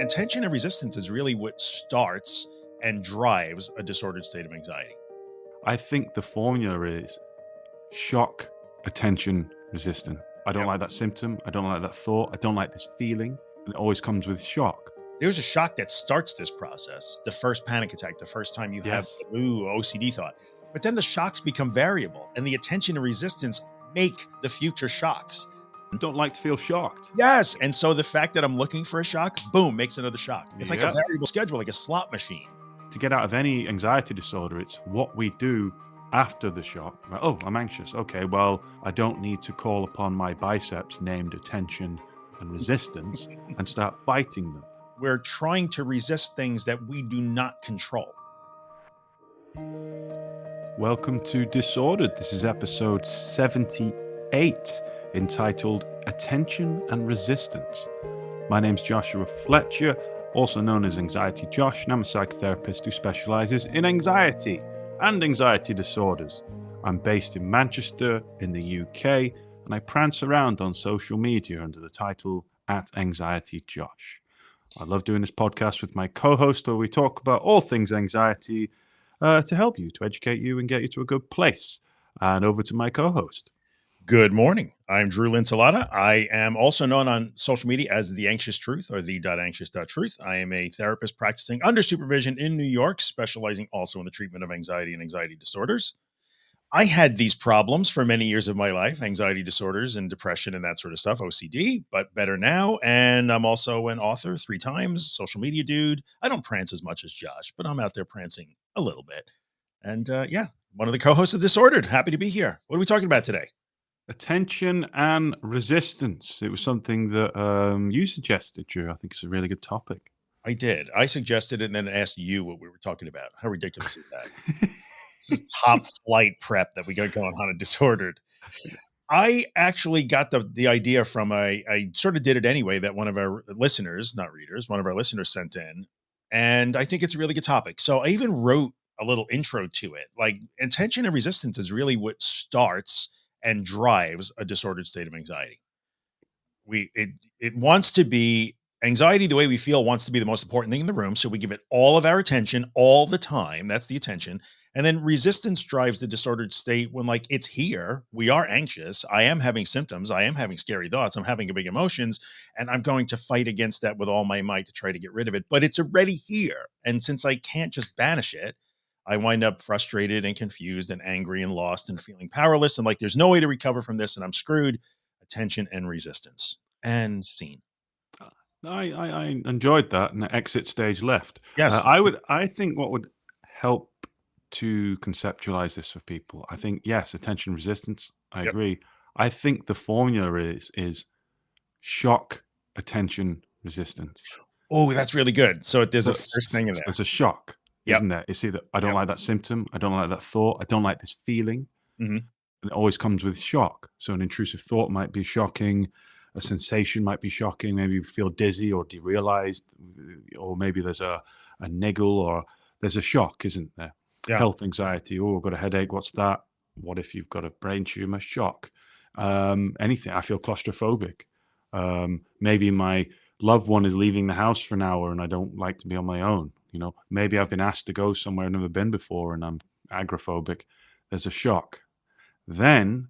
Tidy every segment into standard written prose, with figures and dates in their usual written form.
Attention and resistance is really what starts and drives a disordered state of anxiety. I think the formula is shock, attention, resistant. I don't Yep. like that symptom. I don't like that thought. I don't like this feeling. And it always comes with shock. There's a shock that starts this process, the first panic attack, the first time you have Yes. OCD thought. But then the shocks become variable, and the attention and resistance make the future shocks. I don't like to feel shocked. Yes. And so the fact that I'm looking for a shock, boom, makes another shock. It's like a Yep. variable schedule, like a slot machine. To get out of any anxiety disorder, it's what we do after the shock. Like, oh, I'm anxious. Okay, well, I don't need to call upon my biceps named attention and resistance and start fighting them. We're trying to resist things that we do not control. Welcome to Disordered. This is episode 78, entitled Attention and Resistance. My name's Joshua Fletcher, also known as Anxiety Josh, and I'm a psychotherapist who specializes in anxiety and anxiety disorders. I'm based in Manchester in the UK, and I prance around on social media under the title @AnxietyJosh. I love doing this podcast with my co-host where we talk about all things anxiety to help you, to educate you and get you to a good place. And over to my co-host. Good morning. I'm Drew Linsalata. I am also known on social media as The Anxious Truth or the.anxious.truth. I am a therapist practicing under supervision in New York, specializing also in the treatment of anxiety and anxiety disorders. I had these problems for many years of my life, anxiety disorders and depression and that sort of stuff, OCD, but better now. And I'm also an author 3 times, social media dude. I don't prance as much as Josh, but I'm out there prancing a little bit. And one of the co-hosts of Disordered. Happy to be here. What are we talking about today? Attention and resistance. It was something that you suggested, Drew. I think it's a really good topic. I did. I suggested it and then asked you what we were talking about. How ridiculous is that? This is top flight prep that we got going on in Disordered. I actually got the idea from I sort of did it anyway, that one of our listeners, not readers, one of our listeners sent in. And I think it's a really good topic. So I even wrote a little intro to it. Like, attention and resistance is really what starts and drives a disordered state of anxiety. It wants to be anxiety. The way we feel wants to be the most important thing in the room. So we give it all of our attention all the time. That's the attention. And then resistance drives the disordered state when, like, it's here. We are anxious. I am having symptoms. I am having scary thoughts. I'm having big emotions, and I'm going to fight against that with all my might to try to get rid of it. But it's already here. And since I can't just banish it, I wind up frustrated and confused and angry and lost and feeling powerless. And like, there's no way to recover from this, and I'm screwed. Attention and resistance. And scene. I enjoyed that, and exit stage left. Yes. I think what would help to conceptualize this for people, I think, yes, attention resistance. I Yep. agree. I think the formula is shock, attention, resistance. Oh, that's really good. So there's a So first thing in there. There's a shock, Yep. isn't there? It's either I don't Yep. like that symptom, I don't like that thought, I don't like this feeling. Mhm. And it always comes with shock. So an intrusive thought might be shocking, a sensation might be shocking, maybe you feel dizzy or derealized, or maybe there's a niggle, or there's a shock, isn't there? Yeah. Health anxiety. Oh, I've got a headache. What's that? What if you've got a brain tumor? Shock. Anything. I feel claustrophobic. Maybe my loved one is leaving the house for an hour and I don't like to be on my own. Maybe I've been asked to go somewhere I've never been before and I'm agoraphobic. There's a shock. Then,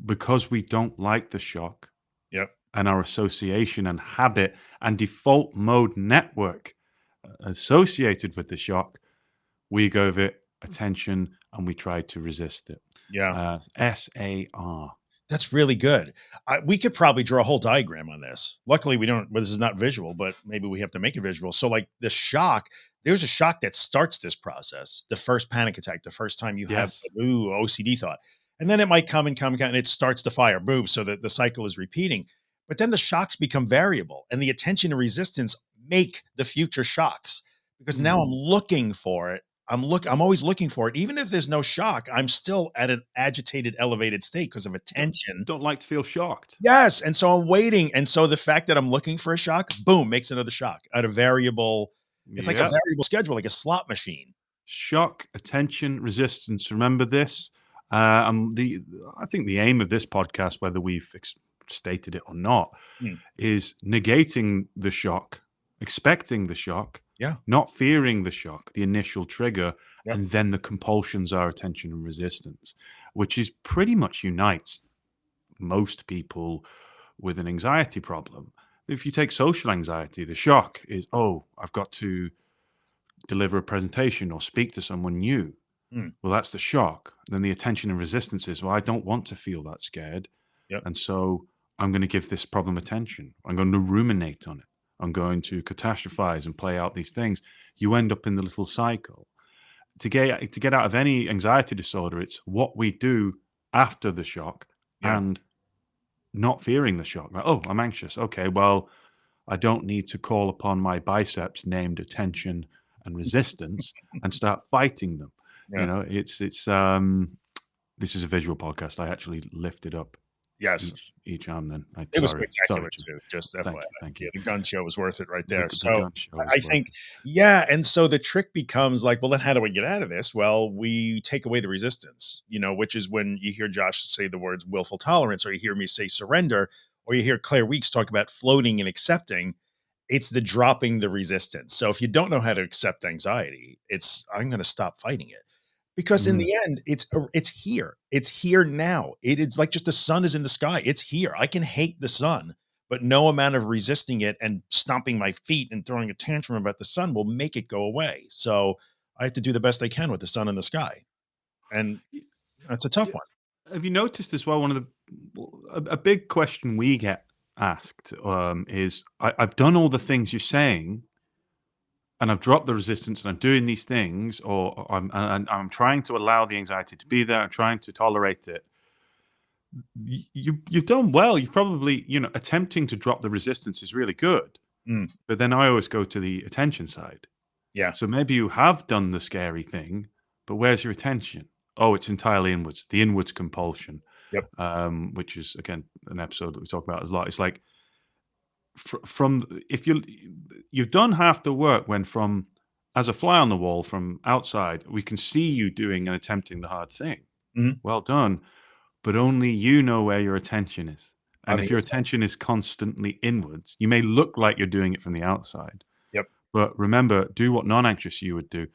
because we don't like the shock, Yep. and our association and habit and default mode network associated with the shock, we give it attention and we try to resist it. Yeah. SAR. That's really good. We could probably draw a whole diagram on this. Luckily, we don't. Well, this is not visual, but maybe we have to make it visual. So, like, the shock, there's a shock that starts this process. The first panic attack, the first time you Yes. have OCD thought, and then it might come and come and come, and it starts the fire, boom. So that the cycle is repeating. But then the shocks become variable, and the attention and resistance make the future shocks, because now I'm looking for it. I'm always looking for it. Even if there's no shock, I'm still at an agitated, elevated state because of attention. Don't like to feel shocked. Yes. And so I'm waiting. And so the fact that I'm looking for a shock, boom, makes another shock at a variable. It's like a Yep. variable schedule, like a slot machine. Shock, attention, resistance. Remember this. I think the aim of this podcast, whether we've stated it or not, is negating the shock expecting the shock, Yeah. not fearing the shock, the initial trigger, Yep. and then the compulsions are attention and resistance, which is pretty much unites most people with an anxiety problem. If you take social anxiety, the shock is, oh, I've got to deliver a presentation or speak to someone new. Mm. Well, that's the shock. Then the attention and resistance is, well, I don't want to feel that scared. Yep. And so I'm going to give this problem attention. I'm going to ruminate on it. I'm going to catastrophize and play out these things. You end up in the little cycle. To get out of any anxiety disorder, it's what we do after the shock Yeah. and not fearing the shock. Like, oh, I'm anxious. Okay, well, I don't need to call upon my biceps named attention and resistance and start fighting them. Yeah. It's this is a visual podcast. I actually lifted up Yes. each arm. Then It was sorry, spectacular Jim. too, just Thank FYI. you, thank you. Yeah, the gun show was worth it right The, there. the So gun show I is think, worth yeah, and so the trick becomes like, well, then how do we get out of this? Well, we take away the resistance, which is when you hear Josh say the words willful tolerance, or you hear me say surrender, or you hear Claire Weeks talk about floating and accepting. It's the dropping the resistance. So if you don't know how to accept anxiety, it's I'm going to stop fighting it. Because in Mm. the end, it's here. It's here now. It is like just the sun is in the sky. It's here. I can hate the sun, but no amount of resisting it and stomping my feet and throwing a tantrum about the sun will make it go away. So I have to do the best I can with the sun in the sky. And that's a tough Yeah. one. Have you noticed as well? A big question we get asked is, I've done all the things you're saying, and I've dropped the resistance, and I'm doing these things, or I'm trying to allow the anxiety to be there. I'm trying to tolerate it. You've done well. You've probably, attempting to drop the resistance is really good. Mm, But then I always go to the attention side. yeah. So maybe you have done the scary thing, but where's your attention? Oh, it's entirely inwards. The inwards compulsion, Yep. which is again an episode that we talk about a lot. It's like from if you've done half the work when from as a fly on the wall from outside we can see you doing and attempting the hard thing. Mhm. Well done, but only you know where your attention is. On And the if your inside. attention is constantly inwards, you may look like you're doing it from the outside. Yep. But remember, do what non-anxious you would do.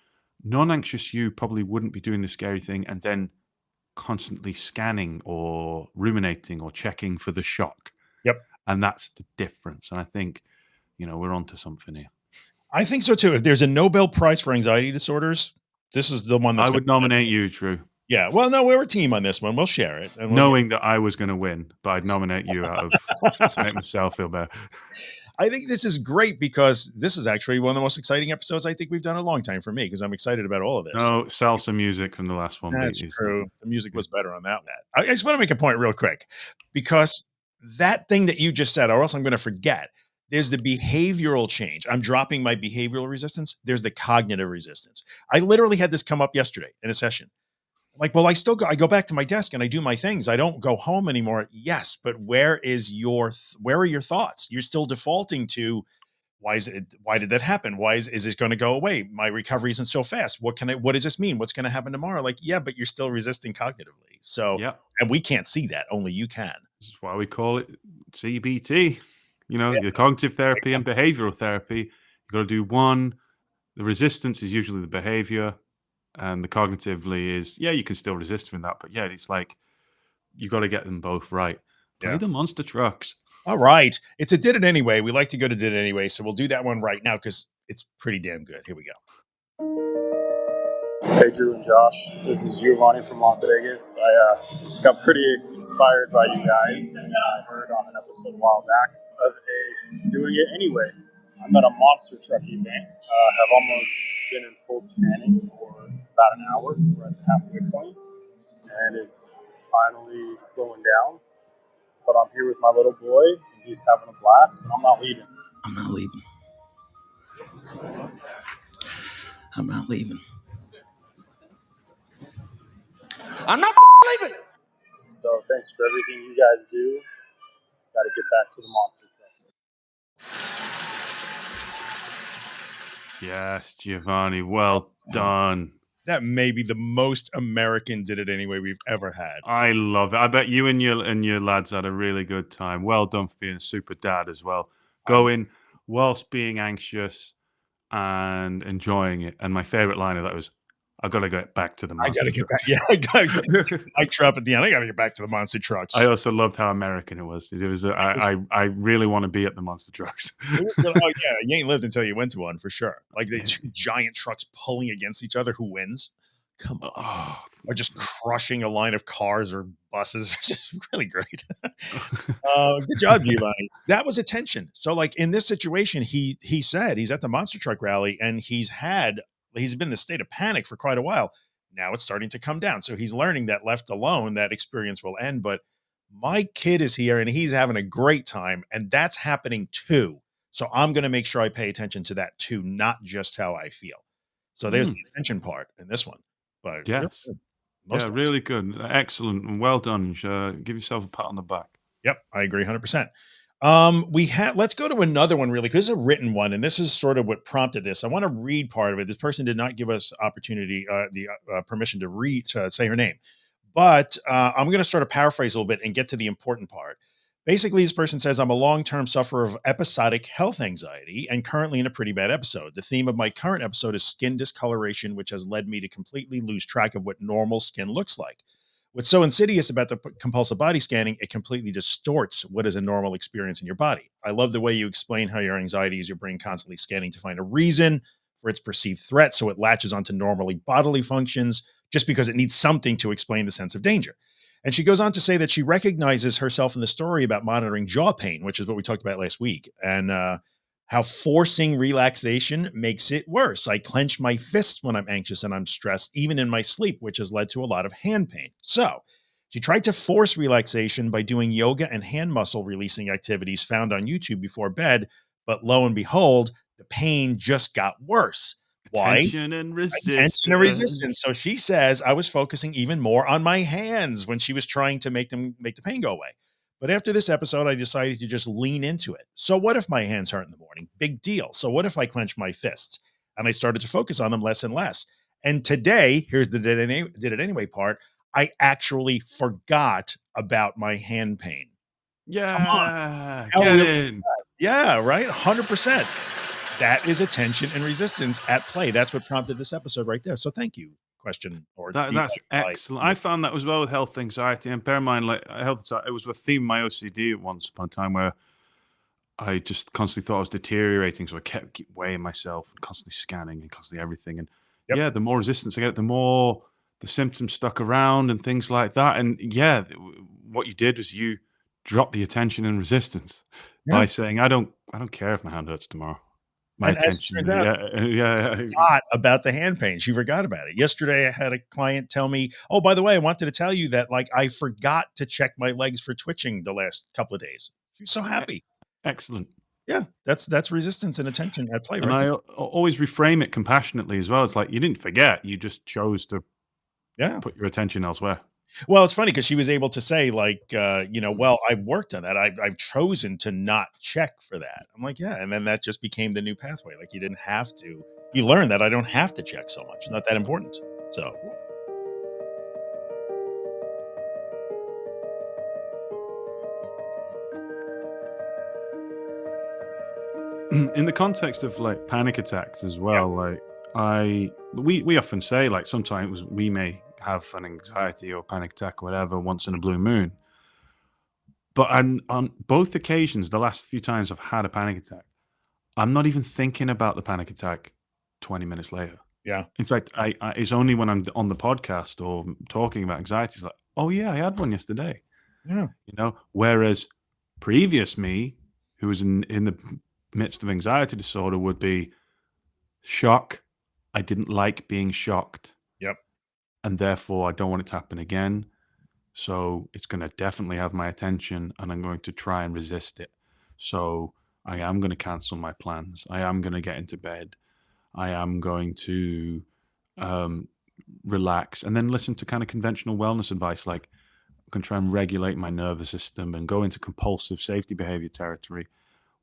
Non-anxious you probably wouldn't be doing the scary thing and then constantly scanning or ruminating or checking for the shock. Yep. And that's the difference. And I think, we're onto something here. I think so too. If there's a Nobel Prize for anxiety disorders, this is the one that's I going would to nominate you, Drew, Yeah. Well, no, we're a team on this one. We'll share it. And knowing that I was going to win, but I'd nominate you out of to make myself feel better. I think this is great because this is actually one of the most exciting episodes I think we've done in a long time for me because I'm excited about all of this. No, salsa music from the last one. That's true. The music was better on that. I just want to make a point real quick because that thing that you just said, or else I'm going to forget. There's the behavioral change. I'm dropping my behavioral resistance. There's the cognitive resistance. I literally had this come up yesterday in a session. Like, well, I go back to my desk and I do my things. I don't go home anymore. Yes, but where are your thoughts? You're still defaulting to why did that happen? Why is it going to go away? My recovery isn't so fast. What does this mean? What's going to happen tomorrow? Like, yeah, but you're still resisting cognitively. So, Yeah. and we can't see that. Only you can. This is why we call it CBT. Yeah. Your cognitive therapy and behavioral therapy. You got to do one. The resistance is usually the behavior, and the cognitively is, you can still resist from that, but it's like you got to get them both right. Play Yeah. the monster trucks. All right. It's a did it anyway. We like to go to did it anyway. So we'll do that one right now because it's pretty damn good. Here we go. Hey, Drew and Josh. This is Giovanni from Las Vegas. I got pretty inspired by you guys. I heard on an episode a while back of a doing it anyway. I'm at a monster truck event. Have almost been in full panic for about an hour. We're at the halfway point, and it's finally slowing down. But I'm here with my little boy, and he's having a blast, and I'm not leaving. I'm not leaving. I'm not leaving. I'm not leaving. So thanks for everything you guys do. Got to get back to the monster truck. Yes, Giovanni. Well done. That may be the most American did it anyway we've ever had. I love it. I bet you and your lads had a really good time. Well done for being a super dad as well. Go in whilst being anxious and enjoying it. And my favorite line of that was, "I got to get back to the I monster gotta get back. trucks." Yeah, I gotta get mic drop at the end. I gotta get back to the monster I trucks. also loved how American it was. It was. I really want to be at the monster trucks. It was really, oh yeah, you ain't lived until you went to one for sure. Like the It's, two giant trucks pulling against each other. Who wins? Come on. oh, Or just crushing a line of cars or buses. It's just really great. Good job, Giovanni. That was attention. So, like in this situation, he said he's at the monster truck rally and he's been in a state of panic for quite a while. Now it's starting to come down. So he's learning that left alone, that experience will end. But my kid is here and he's having a great time, and that's happening too. So I'm going to make sure I pay attention to that too, not just how I feel. So there's mm, the attention part in this one. But really yes. good. Yeah, Most really good. Excellent. And well done. You should, give yourself a pat on the back. Yep, I agree 100%. Let's go to another one really, because it's a written one, and this is sort of what prompted this. I want to read part of it. This person did not give us opportunity, the permission to read, to say her name, but I'm going to sort of paraphrase a little bit and get to the important part. Basically, this person says, I'm a long term sufferer of episodic health anxiety and currently in a pretty bad episode. The theme of my current episode is skin discoloration, which has led me to completely lose track of what normal skin looks like. What's so insidious about the compulsive body scanning, it completely distorts what is a normal experience in your body. I love the way you explain how your anxiety is your brain constantly scanning to find a reason for its perceived threat, so it latches onto normally bodily functions just because it needs something to explain the sense of danger. And she goes on to say that she recognizes herself in the story about monitoring jaw pain, which is what we talked about last week, and how forcing relaxation makes it worse. I clench my fists when I'm anxious and I'm stressed, even in my sleep, which has led to a lot of hand pain. So she tried to force relaxation by doing yoga and hand muscle releasing activities found on YouTube before bed. But lo and behold, the pain just got worse. Why? Tension and Attention and resistance. resistance. So she says I was focusing even more on my hands when she was trying to make the pain go away. But after this episode, I decided to just lean into it. So what if my hands hurt in the morning? Big deal. So what if I clench my fists? And I started to focus on them less and less. And today, here's the did it anyway part. I actually forgot about my hand pain. Come on. Yeah, How get really? in. Yeah, right. 100%. That is attention and resistance at play. That's what prompted this episode right there. So thank you. Question or That's DIY. excellent. I found that as well with health anxiety. And bear in mind, like health anxiety, it was a theme of my OCD at once upon a time where I just constantly thought I was deteriorating. So I keep weighing myself and constantly scanning and constantly everything. And Yep. yeah, the more resistance I get, the more the symptoms stuck around and things like that. And yeah, what you did was you dropped the attention and resistance Yeah. by saying, I don't care if my hand hurts tomorrow. My And as it attention. turns out, Yeah. forgot about the hand pain. She forgot about it. Yesterday, I had a client tell me, "Oh, by the way, I wanted to tell you that like I forgot to check my legs for twitching the last couple of days." She was so happy. Excellent. Yeah, that's resistance and attention at play And right I there. always reframe it compassionately as well. It's like you didn't forget, you just chose to Yeah. put your attention elsewhere. Well, it's funny because she was able to say like, well, I've worked on that. I've chosen to not check for that. I'm like, yeah, and then that just became the new pathway. Like you didn't have to. You learn that I don't have to check so much. It's not that important. So In the context of like panic attacks as yeah, well, like we often say like sometimes we may have an anxiety or panic attack or whatever once in a blue moon. But on both occasions, the last few times I've had a panic attack, I'm not even thinking about the panic attack 20 minutes later. yeah, In fact, it's only when I'm on the podcast or talking about anxiety, it's like, oh yeah, I had one yesterday. yeah, Whereas previous me, who was in the midst of anxiety disorder, would be shock. I didn't like being shocked, yep, and therefore I don't want it to happen again. So it's going to definitely have my attention, and I'm going to try and resist it. So I am going to cancel my plans. I am going to get into bed. I am going to um, relax and then listen to kind of conventional wellness advice, like I can try and regulate my nervous system and go into compulsive safety behavior territory.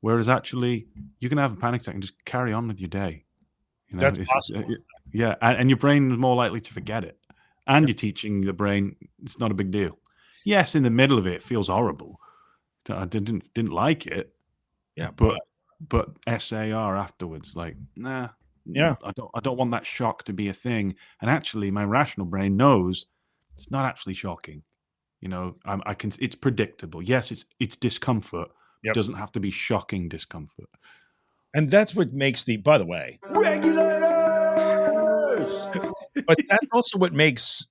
Whereas actually, you can have a panic attack and just carry on with your day. that's possible. Yeah, and your brain is more likely to forget it. And Yep. you're teaching the brain it's not a big deal. Yes, in the middle of it, it feels horrible. I didn't like it, Yeah, but but SAR afterwards, like, nah, Yeah. I don't want that shock to be a thing. And actually, my rational brain knows it's not actually shocking. I can. It's predictable. Yes, it's discomfort. But it Yep. doesn't have to be shocking discomfort. And that's what makes by the way, Regulators! but that's also what makes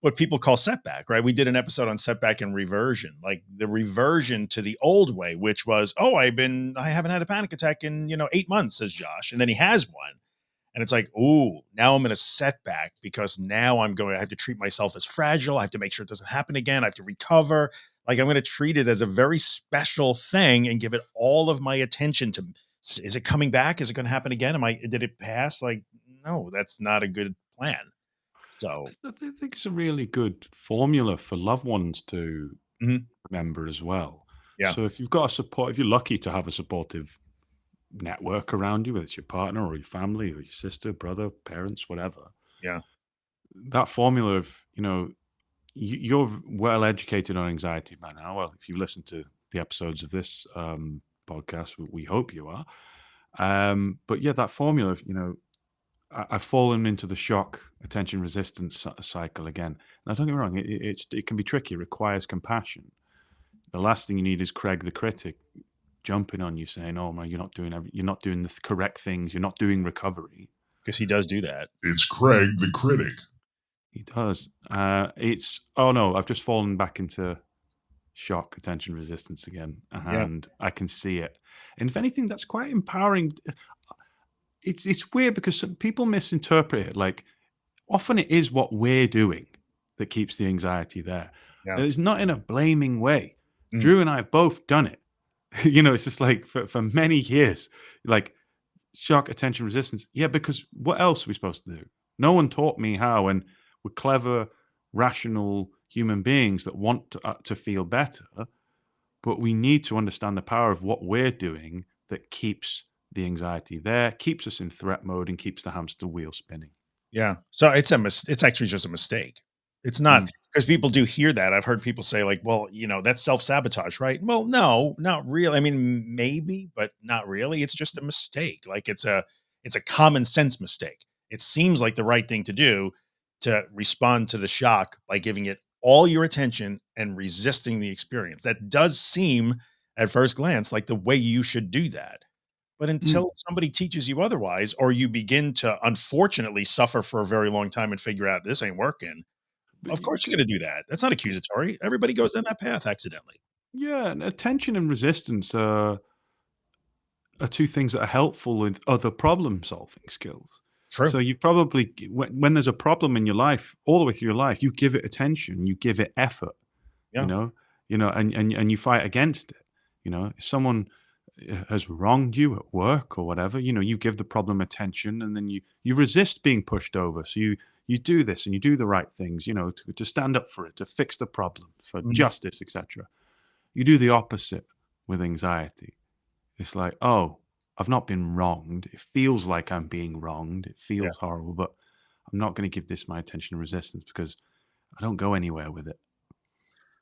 what people call setback, right? We did an episode on setback and reversion, like the reversion to the old way, which was, oh, I haven't had a panic attack in, 8 months, says Josh. And then he has one. And it's like, ooh, now I'm in a setback because now I have to treat myself as fragile. I have to make sure it doesn't happen again. I have to recover. Like I'm going to treat it as a very special thing and give it all of my attention to, is it coming back? Is it going to happen again? Did it pass? Like, no, that's not a good plan. So, I think it's a really good formula for loved ones to mhm, remember as well. yeah, So if you're lucky to have a supportive network around you, whether it's your partner or your family or your sister, brother, parents, whatever, yeah, that formula of, you're well educated on anxiety by now. Well, if you listen to the episodes of this podcast, we hope you are. But yeah, that formula of, I've fallen into the shock attention resistance cycle again. Now, don't get me wrong, it can be tricky. It requires compassion. The last thing you need is Craig the critic jumping on you saying, "Oh man, you're not doing the correct things. You're not doing recovery." because he does do that. It's Craig the critic. He does. It's oh no, I've just fallen back into shock attention resistance again, Yeah. and I can see it. And if anything, that's quite empowering. It's weird because some people misinterpret it. Like often it is what we're doing that keeps the anxiety there. Yeah. It's not in a blaming way. Mm. Drew and I have both done it. It's just like for many years, like shock attention resistance. Yeah, because what else are we supposed to do? No one taught me how, and we're clever, rational human beings that want to feel better, but we need to understand the power of what we're doing that keeps the anxiety there, keeps us in threat mode, and keeps the hamster wheel spinning. Yeah. So it's actually just a mistake. It's not Mm. because people do hear that. I've heard people say like, well, that's self-sabotage, right? Well, no, not really. I mean, maybe, but not really. It's just a mistake. Like it's a common sense mistake. It seems like the right thing to do to respond to the shock by giving it all your attention and resisting the experience. That does seem at first glance like the way you should do that. But Mm. until somebody teaches you otherwise, or you begin to unfortunately suffer for a very long time and figure out this ain't working, But of course you're going to do that. That's not accusatory. Everybody goes down that path accidentally. yeah, and attention and resistance are two things that are helpful with other problem solving skills. True. So you probably, when there's a problem in your life, all the way through your life, you give it attention, you give it effort, you Yeah. know, and you fight against it. If someone has wronged you at work or whatever, you give the problem attention, and then you resist being pushed over. So you do this and you do the right things, to stand up for it, to fix the problem, for Mhm. justice, etc. You do the opposite with anxiety. It's like, oh, I've not been wronged. It feels like I'm being wronged. It Yeah. feels horrible, but I'm not going to give this my attention and resistance because I don't go anywhere with it.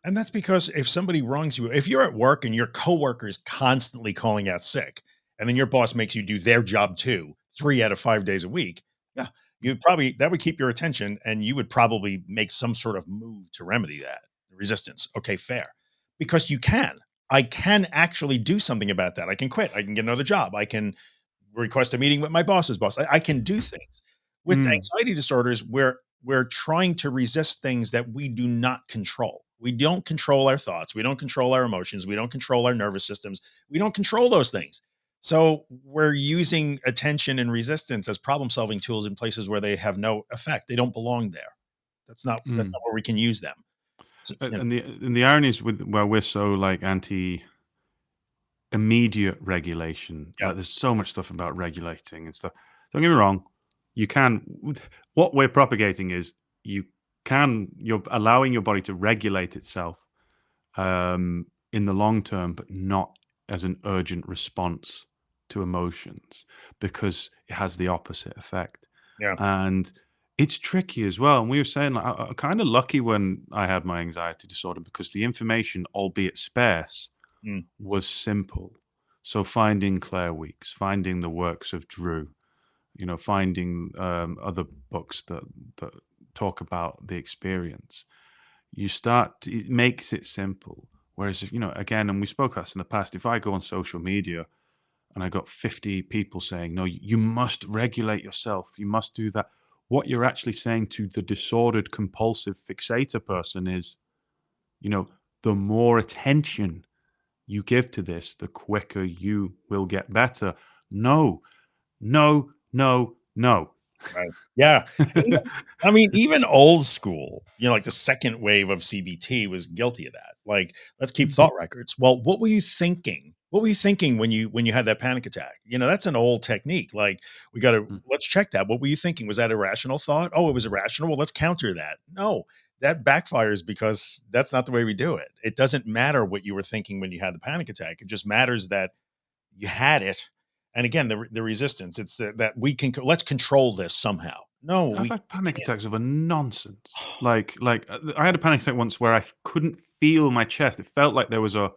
And that's because if somebody wrongs you, if you're at work and your coworker is constantly calling out sick, and then your boss makes you do their job too, 3 out of 5 days a week, yeah, that would keep your attention, and you would probably make some sort of move to remedy that resistance. Okay, fair, because I can actually do something about that. I can quit. I can get another job. I can request a meeting with my boss's boss. I can do things. With Mm, anxiety disorders, we're trying to resist things that we do not control. We don't control our thoughts. We don't control our emotions. We don't control our nervous systems. We don't control those things. So we're using attention and resistance as problem solving tools in places where they have no effect. They don't belong there. That's mm. not where we can use them. So, And the irony is with where we're so like anti immediate regulation. yeah. Like there's so much stuff about regulating and stuff. Don't get me wrong. You can. What we're propagating is you're allowing your body to regulate itself in the long term, but not as an urgent response to emotions because it has the opposite effect. Yeah. And it's tricky as well. And we were saying, like, I'm kind of lucky when I had my anxiety disorder because the information, albeit sparse, Mm. was simple. So finding Claire Weeks, finding the works of Drew, finding other books that talk about the experience. It makes it simple. Whereas, again, and we spoke about this in the past, if I go on social media and I got 50 people saying, no, you must regulate yourself, you must do that. What you're actually saying to the disordered compulsive fixator person is, the more attention you give to this, the quicker you will get better. No, no, no, no. Right. Yeah. Even I mean, even old school, like the second wave of CBT was guilty of that. Like, let's keep Mhm. thought records. Well, what were you thinking? What were you thinking when you had that panic attack? That's an old technique. Like, Mm. let's check that. What were you thinking? Was that irrational thought? Oh, it was irrational. Well, let's counter that. No, that backfires because that's not the way we do it. It doesn't matter what you were thinking when you had the panic attack. It just matters that you had it. And again, the resistance, it's that let's control this somehow. No, I've we had you panic can't. attacks over nonsense. I had a panic attack once where I couldn't feel my chest. It felt like there was a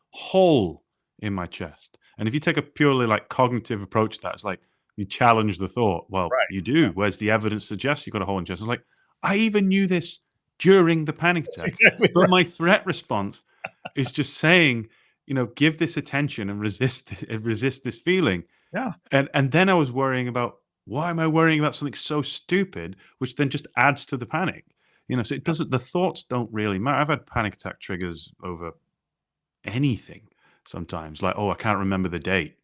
hole in my chest. And if you take a purely like cognitive approach to that, it's like you challenge the thought. Well, Right. you do. Where's the evidence suggests you got a hole in your chest? It's like, I even knew this during the panic That's attack. exactly But right. my threat response is just saying, give this attention and resist this feeling. Yeah. And then I was worrying about, why am I worrying about something so stupid, which then just adds to the panic? So it doesn't. The thoughts don't really matter. I've had panic attack triggers over anything sometimes, like, oh, I can't remember the date.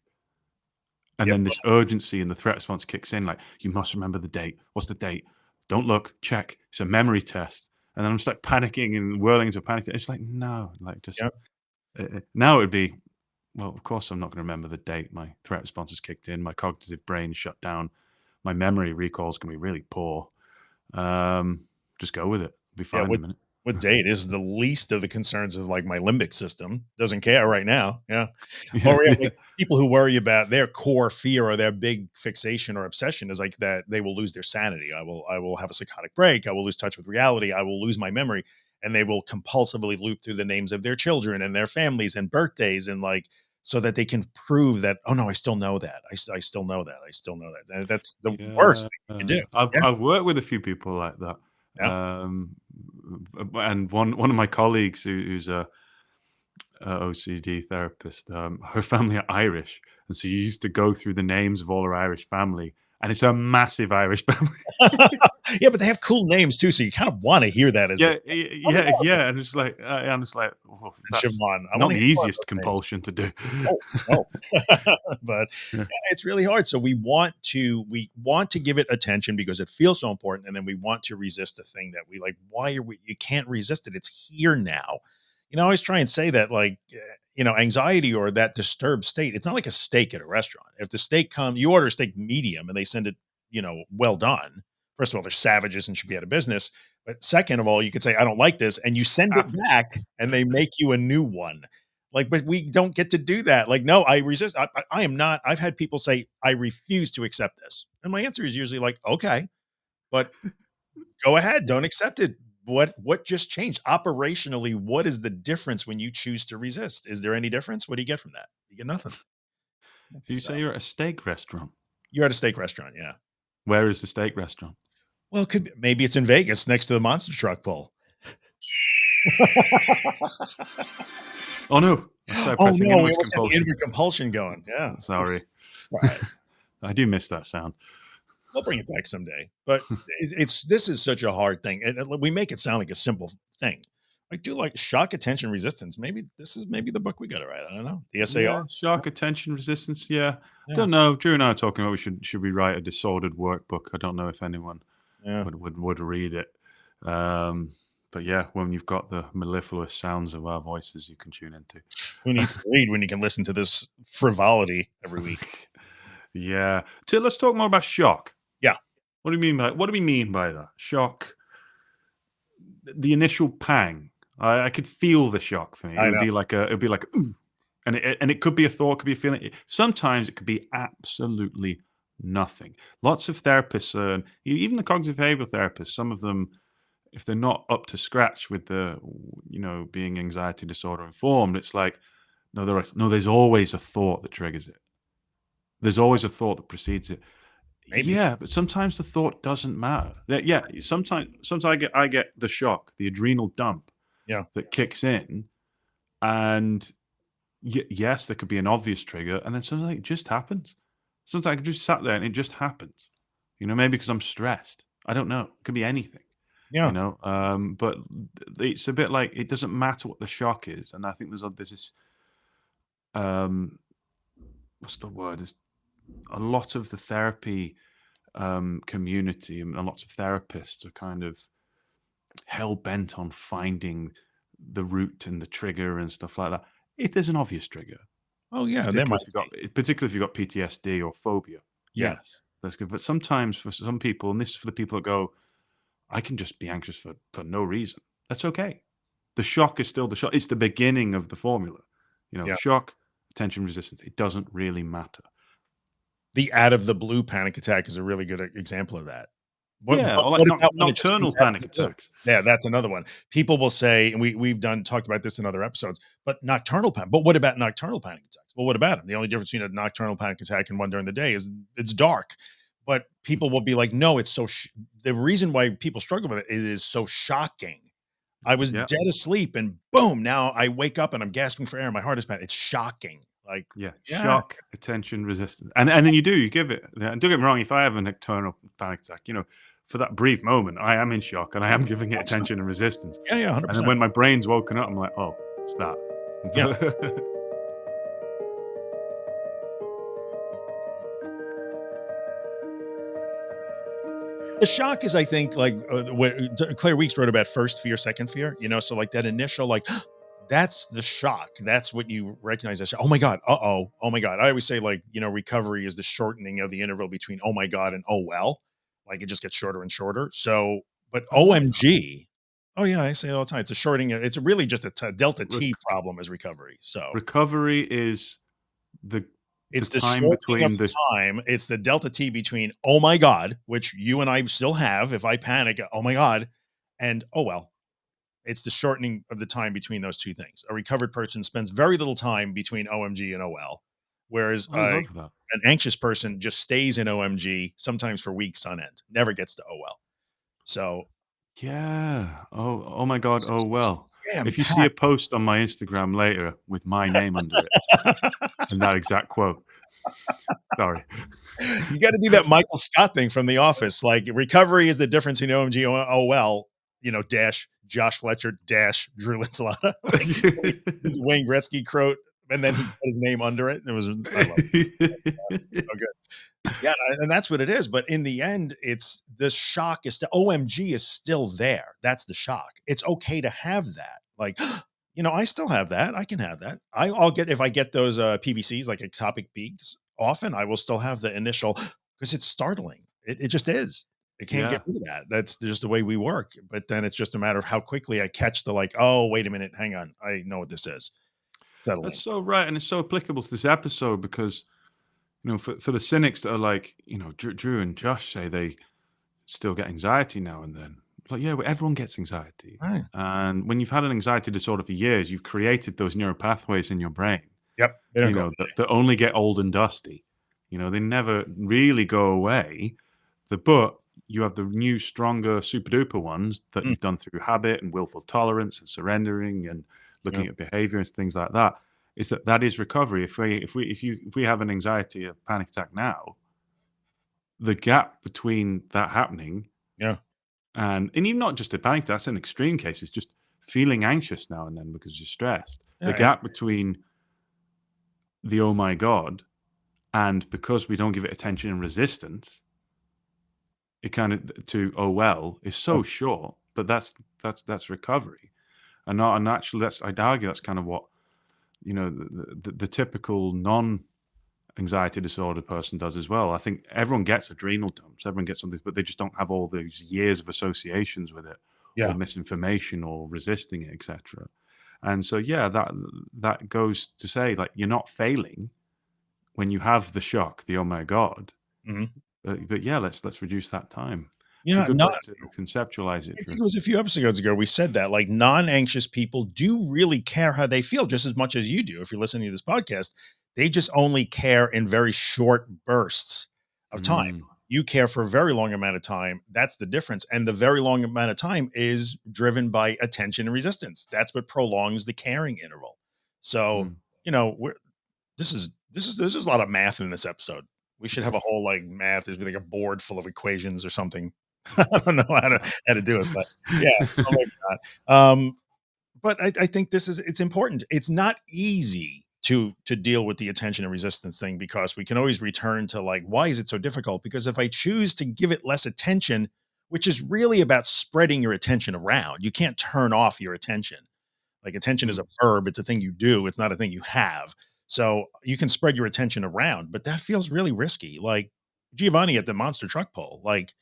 And Yep. then this urgency and the threat response kicks in, like, you must remember the date. What's the date? Don't look, check. It's a memory test. And then I'm just like panicking and whirling into a panic. It's like, no, like just Yep. now it would be, well, of course I'm not going to remember the date. My threat response has kicked in. My cognitive brain shut down. My memory recall is going to be really poor. Just go with it. Be Yeah. fine in a minute. What date is the least of the concerns of like my limbic system? Doesn't care right now. Yeah. Yeah, Or we have yeah, like people who worry about their core fear or their big fixation or obsession is like that they will lose their sanity. I will have a psychotic break. I will lose touch with reality. I will lose my memory. And they will compulsively loop through the names of their children and their families and birthdays and like so that they can prove that, oh no, I still know that. I still know that. I still know that. And that's the yeah. worst thing you can do. I've Yeah. I've worked with a few people like that. Yeah. And one of my colleagues who's a OCD therapist, her family are Irish, and so you used to go through the names of all her Irish family, and it's a massive Irish family. Yeah, but they have cool names too, so you kind of want to hear that as the Yeah, thing. Oh, they all have yeah, and it's like, well, that's Siobhan. I not wanna the hear more of easiest those names. compulsion to do. Oh, no. But, Yeah, yeah, it's really hard, so we want to give it attention because it feels so important, and then we want to resist the thing that we like, why are we you can't resist it, it's here now. I always try and say that, like, anxiety or that disturbed state, it's not like a steak at a restaurant. If the steak you order a steak medium and they send it, well done. First of all, they're savages and should be out of business. But second of all, you could say, I don't like this, and you send it savage. back and they make you a new one. Like, but we don't get to do that. Like, no, I resist. I am not. I've had people say, I refuse to accept this. And my answer is usually like, okay, but go ahead, don't accept it. What just changed? Operationally, what is the difference when you choose to resist? Is there any difference? What do you get from that? You get nothing. So you So say you're at a steak restaurant. you're at a steak restaurant, yeah. Where is the steak restaurant? Well, it could be, maybe it's in Vegas next to the monster truck pull. Oh no, I started Oh pressing no, we inwards almost had the compulsion. inward compulsion going. Yeah. Sorry. Oops. Right. I do miss that sound. We'll bring it back someday. But this is such a hard thing. And we make it sound like a simple thing. I do like shock attention resistance. Maybe this is maybe the book we got to write. I don't know. The SAR. Yeah, shock, attention, resistance. Yeah, Yeah. don't know. Drew and I are talking about should we write a disordered workbook? I don't know if anyone Yeah. would read it. But yeah, when you've got the mellifluous sounds of our voices, you can tune into. Who needs to read when you can listen to this frivolity every week? Yeah. So let's talk more about shock. Yeah. What do we mean by that? Shock. The initial pang. I could feel the shock for me. It I would know. be like ooh. And it could be a thought, could be a feeling. Sometimes it could be absolutely nothing. Lots of therapists, even the cognitive behavioral therapists, some of them, if they're not up to scratch with the, being anxiety disorder informed, it's like No, there's always a thought that triggers it. There's always a thought that precedes it. Maybe. Yeah, but sometimes the thought doesn't matter. Yeah, sometimes I get the shock, the adrenal dump Yeah. that kicks in, and yes, there could be an obvious trigger, and then sometimes it just happens. Sometimes I just sat there and it just happens. Maybe because I'm stressed. I don't know. It could be anything. Yeah. But it's a bit like it doesn't matter what the shock is, and I think there's this um, what's the word? There's a lot of the therapy community and lots of therapists are kind of hell bent on finding the root and the trigger and stuff like that. If there's an obvious trigger, Oh, yeah, there particularly might if you've got PTSD or phobia, Yeah. yes, that's good. But sometimes for some people, and this is for the people that go, I can just be anxious for no reason. That's okay. The shock is still the shock. It's the beginning of the formula. Yeah. Shock, attention, resistance. It doesn't really matter. The out of the blue panic attack is a really good example of that. What Yeah, what or like what about when it just nocturnal comes out of panic the blue? attacks. Yeah, that's another one. People will say, and we've talked about this in other episodes, but nocturnal panic. But what about nocturnal panic attacks? Well, what about them? The only difference between a nocturnal panic attack and one during the day is it's dark. But people will be like, no, it's so. The reason why people struggle with it is so shocking. I was Yeah. dead asleep, and boom! Now I wake up and I'm gasping for air. My heart is pounding. It's shocking. Like, Yeah, yeah, shock, attention, resistance, and then you give it. And don't get me wrong, if I have an nocturnal panic attack, for that brief moment, I am in shock and I am giving it attention and resistance. yeah, yeah, hundred And then percent. when my brain's woken up, I'm like, oh, it's Yeah. that. The shock is, I think, like what Claire Weeks wrote about first fear, second fear. So like that initial, like that's the shock. That's what you recognize as. Oh my god! Oh my god! I always say like recovery is the shortening of the interval between oh my god and oh well. Like it just gets shorter and shorter. So, but I love that. OMG. Oh yeah, I say it all the time. It's a shortening. It's really just a delta T Rec- problem as recovery. So recovery is the it's the time shortening of between the time. It's the delta T between oh my god, which you and I still have. If I panic, oh my god, and oh well. It's the shortening of the time between those two things. A recovered person spends very little time between OMG and OL, whereas I love that. an anxious person just stays in OMG sometimes for weeks on end, never gets to OL. So Yeah. Oh my God. this Oh is well. jam If you see a packed. post on my Instagram later with my name under it and that exact quote, sorry. You got to do that Michael Scott thing from The Office. Like recovery is the difference in OMG and OL. Dash Josh Fletcher dash Drew Linsalata. Like the Wayne Gretzky quote, and then he put his name under it. It was I love it. So good. Yeah, and that's what it is. But in the end, it's the shock is OMG is still there. That's the shock. It's okay to have that. Like, I still have that. I can have that. I'll get if I get those PVCs like ectopic beaks. Often, I will still have the initial because it's startling. It just is. It can't get Yeah. rid of that. That's just the way we work. But then it's just a matter of how quickly I catch the like. Oh, wait a minute, hang on. I know what this is. That's Settling. so right. And it's so applicable to this episode because, for the cynics that are like, Drew and Josh say they still get anxiety now and then. It's like, yeah, well, everyone gets anxiety. Right. And when you've had an anxiety disorder for years, you've created those neural pathways in your brain, Yep. They don't go. that only get old and dusty. They never really go away. But you have the new, stronger, super duper ones that Mm, you've done through habit and willful tolerance and surrendering and yeah. looking at behavior and things like that. Is that is recovery. If we have an anxiety, a panic attack now, the gap between that happening Yeah. and even not just a panic attack, that's an extreme case. It's just feeling anxious now and then because you're stressed. The Yeah. gap between the oh my god and because we don't give it attention and resistance, it kind of to oh well is so short. But that's recovery, and actually I'd argue that's kind of what the typical non-anxiety disorder person does as well. I think everyone gets adrenal dumps, everyone gets something, but they just don't have all those years of associations with it, or Yeah. misinformation, or resisting it, etc. And so, yeah, that goes to say, like, you're not failing when you have the shock, the oh my god. Mhm. But yeah, let's reduce that time. It's a Yeah, good way to conceptualize it, I think Drew. it was a few episodes ago we said that, like, non-anxious people do really care how they feel just as much as you do if you're listening to this podcast. They just only care in very short bursts of time. Mm, You care for a very long amount of time. That's the difference, and the very long amount of time is driven by attention and resistance. That's what prolongs the caring interval. So, mm. we're this is a lot of math in this episode. We should have a whole, like, math. There's like a board full of equations or something. I don't know how to do it, but yeah, I'll maybe not. But I think it's important. It's not easy to deal with the attention and resistance thing because we can always return to, like, why is it so difficult? Because if I choose to give it less attention, which is really about spreading your attention around, you can't turn off your attention. Like, attention is Mm. a verb, it's a thing you do, it's not a thing you have. So you can spread your attention around, but that feels really risky. Like Giovanni at the monster truck pull, like,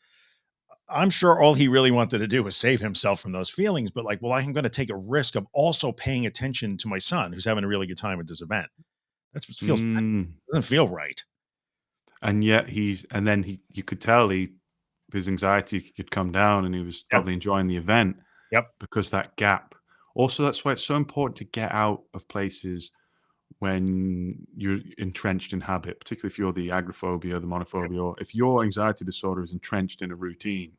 I'm sure all he really wanted to do was save himself from those feelings, but, like, well, I'm going to take a risk of also paying attention to my son who's having a really good time at this event. That Mm. doesn't feel right. And yet you could tell his anxiety could come down and he was Yep. probably enjoying the event Yep. because that gap. Also, that's why it's so important to get out of places when you're entrenched in habit, particularly if you're the agoraphobia, the Yep. monophobia, or if your anxiety disorder is entrenched in a routine.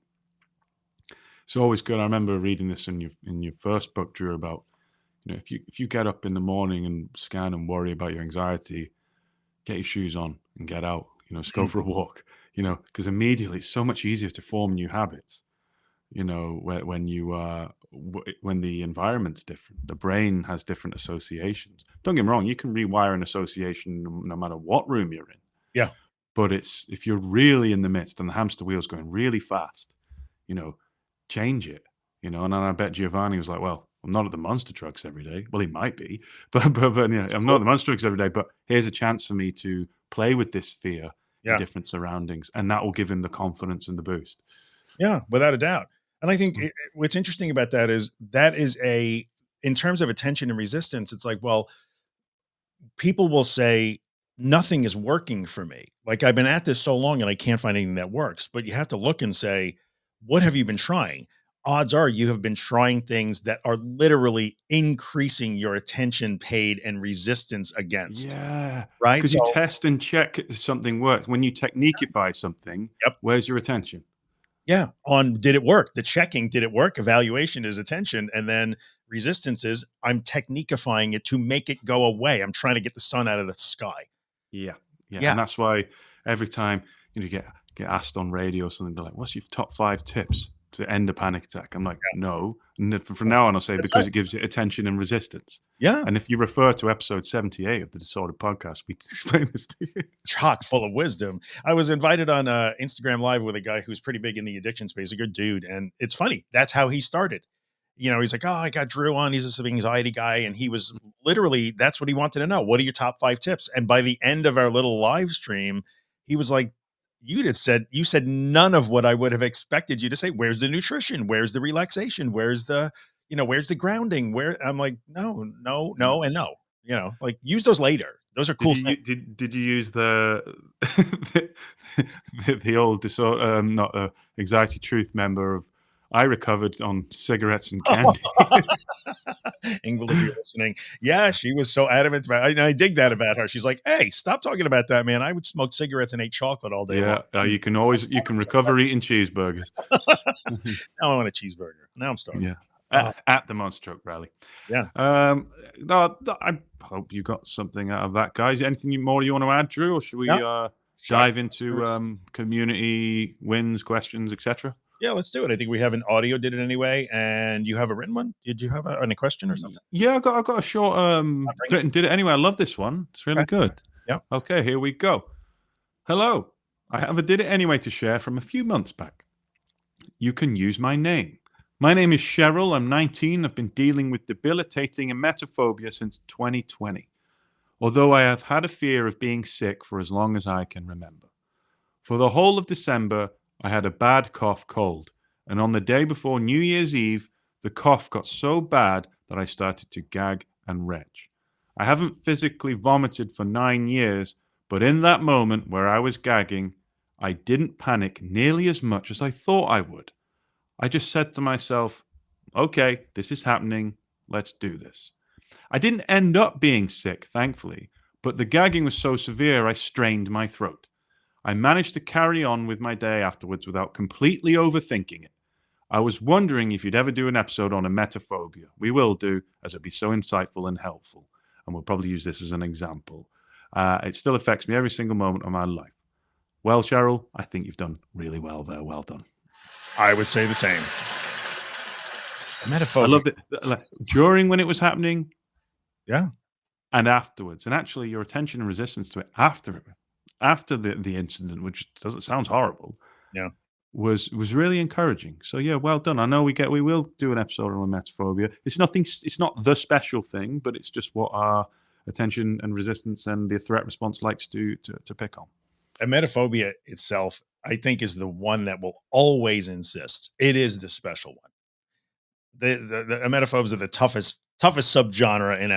It's always good. I remember reading this in your first book, Drew, about if you get up in the morning and scan and worry about your anxiety, get your shoes on and get out. Just go Mhm. for a walk. Because immediately it's so much easier to form new habits. When the environment's different, the brain has different associations. Don't get me wrong, you can rewire an association no matter what room you're in. Yeah. But it's if you're really in the midst and the hamster wheel's going really fast, you know, change it. And then I bet Giovanni was like, well, I'm not at the monster trucks every day. Well, he might be, but I'm not at the monster trucks every day. But here's a chance for me to play with this fear in Yeah. different surroundings, and that will give him the confidence and the boost. Yeah. Without a doubt. And I think what's interesting about that is in terms of attention and resistance, it's like, well, people will say nothing is working for me. Like, I've been at this so long and I can't find anything that works. But you have to look and say, what have you been trying? Odds are you have been trying things that are literally increasing your attention paid and resistance against. Yeah, Right. because you So, test and check if something works. When you techniqueify something, yep. where's your attention? Yeah. On did it work? The checking, did it work? Evaluation is attention. And then resistance is I'm techniqueifying it to make it go away. I'm trying to get the sun out of the sky. Yeah, yeah, Yeah. and that's why every time you get asked on radio or something, they're like, "What's your top 5 tips to end a panic attack?" I'm like, "No." And then from now on, I'll say That's because right. it gives you attention and resistance. Yeah. And if you refer to episode 78 of the Disordered Podcast, we explain this to you. Chock full of wisdom. I was invited on Instagram Live with a guy who's pretty big in the addiction space, a good dude. And it's funny. That's how he started. He's like, oh, I got Drew on. He's an anxiety guy. And he was literally, that's what he wanted to know. What are your top 5 tips? And by the end of our little live stream, he was like, you said none of what I would have expected you to say. Where's the nutrition? Where's the relaxation? Where's the grounding? Where I'm like, no, no, Mm. no, and no, like use those later. Those are Did cool you things. did you use the the old not anxiety truth member of I recovered on cigarettes and candy. Ingrid, if you're listening. Yeah, she was so adamant about it. I dig that about her. She's like, hey, stop talking about that, man. I would smoke cigarettes and ate chocolate all day long. Yeah, you can recover eating cheeseburgers. Now I want a cheeseburger. Now I'm starving. Yeah, Uh, at the Monster Truck Rally. yeah. I hope you got something out of that, guys. Anything more you want to add, Drew, or should we Yeah. dive into community wins, questions, etc.? Yeah, let's do it. I think we have an audio, did it anyway, and you have a written one. Did you have any question or something? Yeah, I got a short bring did it anyway. I love this one. It's really Okay. good. Yeah. Okay, here we go. Hello. I have a did it anyway to share from a few months back. You can use my name. My name is Cheryl. I'm 19. I've been dealing with debilitating emetophobia since 2020. Although I have had a fear of being sick for as long as I can remember. For the whole of December, I had a bad cough cold, and on the day before New Year's Eve, the cough got so bad that I started to gag and retch. I haven't physically vomited for 9 years, but in that moment where I was gagging, I didn't panic nearly as much as I thought I would. I just said to myself, okay, this is happening. Let's do this. I didn't end up being sick, thankfully, but the gagging was so severe I strained my throat. I managed to carry on with my day afterwards without completely overthinking it. I was wondering if you'd ever do an episode on emetophobia. We will do, as it'd be so insightful and helpful. And we'll probably use this as an example. It still affects me every single moment of my life. Well, Cheryl, I think you've done really well there. Well done. I would say the same. Emetophobia. I loved it. During when it was happening. Yeah. And afterwards. And actually, your attention and resistance to it after the incident, which sounds horrible. Yeah. Was really encouraging. So yeah, well done. I know we will do an episode on emetophobia. It's not the special thing, but it's just what our attention and resistance and the threat response likes to pick on. Emetophobia itself, I think, is the one that will always insist. It is the special one. The emetophobes are the toughest subgenre in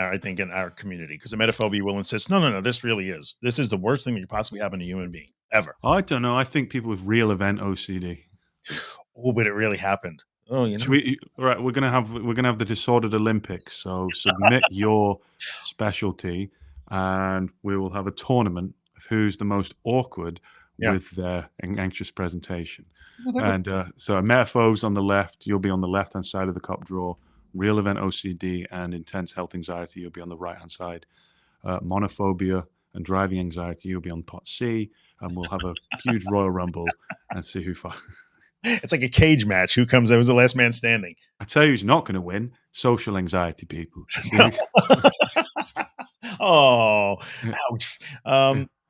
our community, because emetophobia will insist, no, this is the worst thing that could possibly happen to a human being ever. I don't know. I think people with real event OCD. Oh, but it really happened. Oh, you know. Right, we're gonna have the disordered Olympics. So submit your specialty, and we will have a tournament of who's the most awkward with their anxious presentation. And so emetophobes on the left, you'll be on the left-hand side of the cup draw. Real event OCD and intense health anxiety, you'll be on the right-hand side. Monophobia and driving anxiety, you'll be on pot C. And we'll have a huge Royal Rumble and see who fights. It's like a cage match. Who's the last man standing? I tell you who's not going to win. Social anxiety people. Oh, ouch.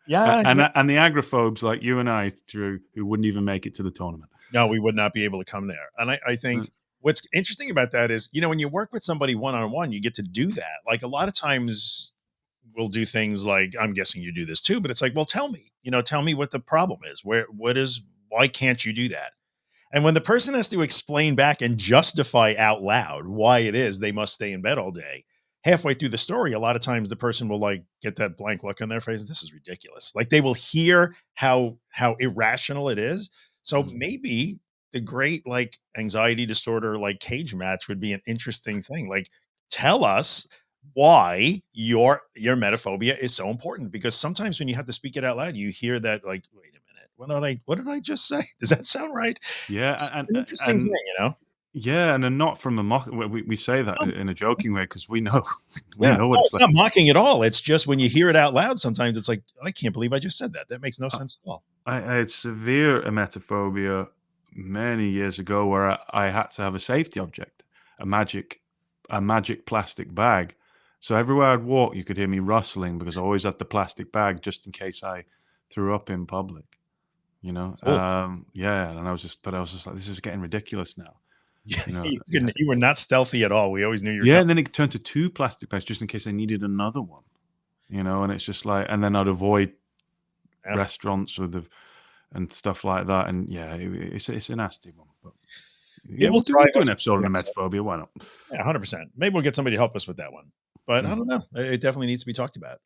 Yeah. And the agoraphobes like you and I, Drew, who wouldn't even make it to the tournament. No, we would not be able to come there. And I think what's interesting about that is, when you work with somebody one-on-one, you get to do that. Like, a lot of times we'll do things like, I'm guessing you do this too, but it's like, well, tell me what the problem is. Why can't you do that? And when the person has to explain back and justify out loud why it is they must stay in bed all day, halfway through the story, a lot of times the person will get that blank look on their face. This is ridiculous. Like, they will hear how irrational it is. So maybe the great anxiety disorder cage match would be an interesting thing. Like, tell us why your emetophobia is so important, because sometimes when you have to speak it out loud, you hear that wait a minute, what did I just say? Does that sound right? Yeah, an interesting thing, Yeah, and not from a mock. We say that in a joking way because we know know what it's like. Not mocking at all. It's just when you hear it out loud, sometimes it's like, I can't believe I just said that. That makes no sense at all. I had severe emetophobia many years ago, where I had to have a safety object, a magic plastic bag. So everywhere I'd walk, you could hear me rustling because I always had the plastic bag just in case I threw up in public. Cool. Yeah, and I was just like, this is getting ridiculous now. You were not stealthy at all. We always knew you were. Yeah, and then it turned to 2 plastic bags just in case I needed another one. And it's just like, and then I'd avoid restaurants and stuff like that. And yeah, it's a nasty one. But yeah, we'll do an episode on emetophobia. Why not? Yeah, 100%. Maybe we'll get somebody to help us with that one. But I don't know. It definitely needs to be talked about.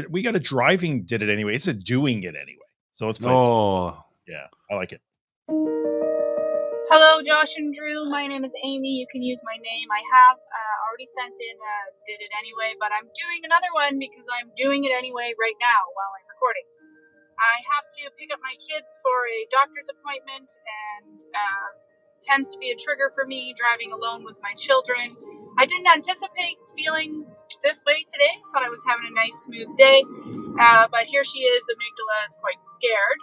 We got a driving did it anyway. It's a doing it anyway. So let's play. Oh, yeah, I like it. Hello, Josh and Drew. My name is Amy. You can use my name. I have already sent in did it anyway, but I'm doing another one because I'm doing it anyway right now while I'm recording. I have to pick up my kids for a doctor's appointment, and tends to be a trigger for me driving alone with my children. I didn't anticipate feeling this way today. Thought I was having a nice, smooth day, but here she is. Amygdala is quite scared.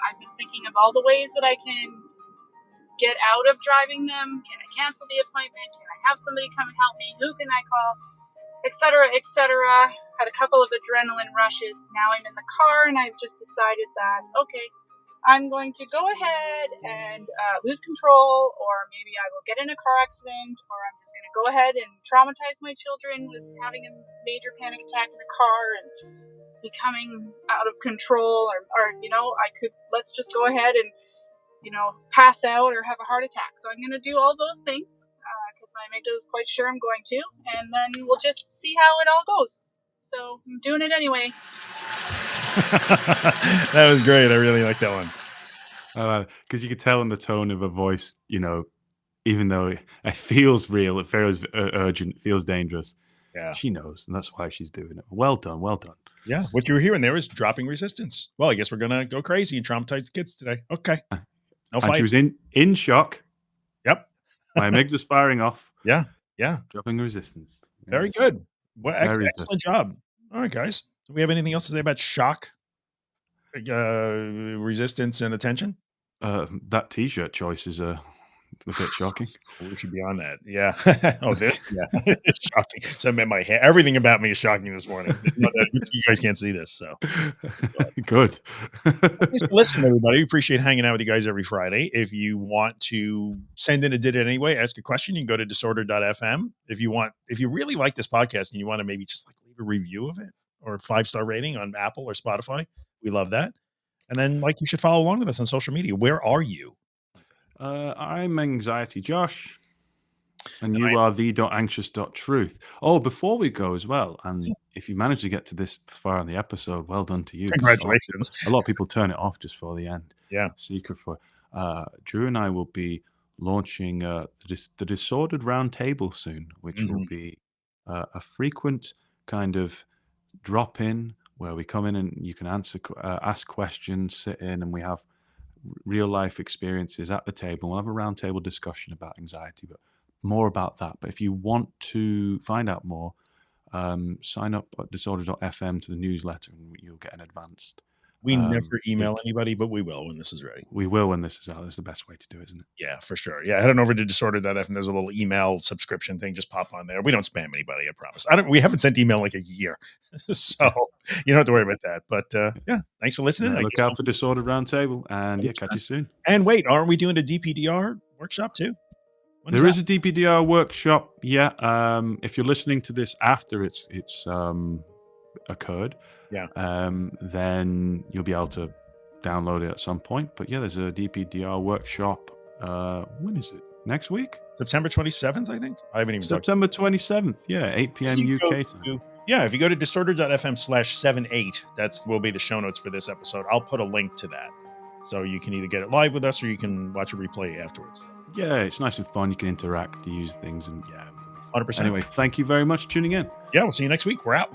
I've been thinking of all the ways that I can get out of driving them. Can I cancel the appointment? Can I have somebody come and help me? Who can I call? Etc., etc. Had a couple of adrenaline rushes. Now I'm in the car, and I've just decided that, okay, I'm going to go ahead and lose control, or maybe I will get in a car accident, or I'm just going to go ahead and traumatize my children with having a major panic attack in the car and becoming out of control, or let's just go ahead and pass out or have a heart attack. So I'm going to do all those things because my amygdala is quite sure I'm going to, and then we'll just see how it all goes. So I'm doing it anyway. That was great. I really like that one. Because you could tell in the tone of her voice, even though it feels real, it feels urgent, it feels dangerous. Yeah. She knows, and that's why she's doing it. Well done, well done. Yeah. What you were hearing there is dropping resistance. Well, I guess we're going to go crazy and traumatize the kids today. Okay. No And she fight. was in shock. Yep. My amygdala's firing off, Yeah. Yeah. dropping resistance. Very Yes. good. Well, Very good. excellent job. All right, guys. Do we have anything else to say about shock, resistance, and attention? That T-shirt choice is a bit shocking. We should be on that. Yeah. Oh, this? Yeah. It's shocking. So my hair, everything about me is shocking this morning. It's not that you guys can't see this. So Good. thanks for listening, everybody. We appreciate hanging out with you guys every Friday. If you want to send in a did it anyway, ask a question, you can go to disorder.fm. If you really like this podcast and you want to maybe just like leave a review of it or a 5-star rating on Apple or Spotify, we love that. And then you should follow along with us on social media. Where are you? I'm Anxiety Josh, and you are the.anxious.truth. Oh, before we go as well, and if you manage to get to this far in the episode, well done to you. 'Cause Congratulations. A lot of people turn it off just for the end. Yeah. Secret for Drew and I will be launching the Disordered Roundtable soon, which will be a frequent kind of drop in where we come in and you can ask questions, sit in, and we have real life experiences at the table. We'll have a roundtable discussion about anxiety, but more about that. But if you want to find out more, sign up at disorder.fm to the newsletter and you'll get an advanced. We never email link. anybody, but we will when this is ready. We will when this is out. That's the best way to do it, isn't it? Yeah, for sure. Yeah, head on over to disorder.fm. There's a little email subscription thing. Just pop on there. We don't spam anybody, I promise. We haven't sent email in like a year. So you don't have to worry about that. But yeah, thanks for listening. Yeah, look out for Disordered Roundtable and yeah, catch you soon. And wait, aren't we doing a DPDR workshop too? There is a DPDR workshop. Yeah. If you're listening to this after it's occurred, then you'll be able to download it at some point. But yeah, there's a DPDR workshop. When is it? Next week? September 27th, I think. I haven't even September 27th. Yeah, 8 p.m. UK time. Yeah, if you go to disorder.fm/78, that will be the show notes for this episode. I'll put a link to that. So you can either get it live with us or you can watch a replay afterwards. Yeah, it's nice and fun. You can interact, use things, and yeah. 100%. Anyway, thank you very much for tuning in. Yeah, we'll see you next week. We're out.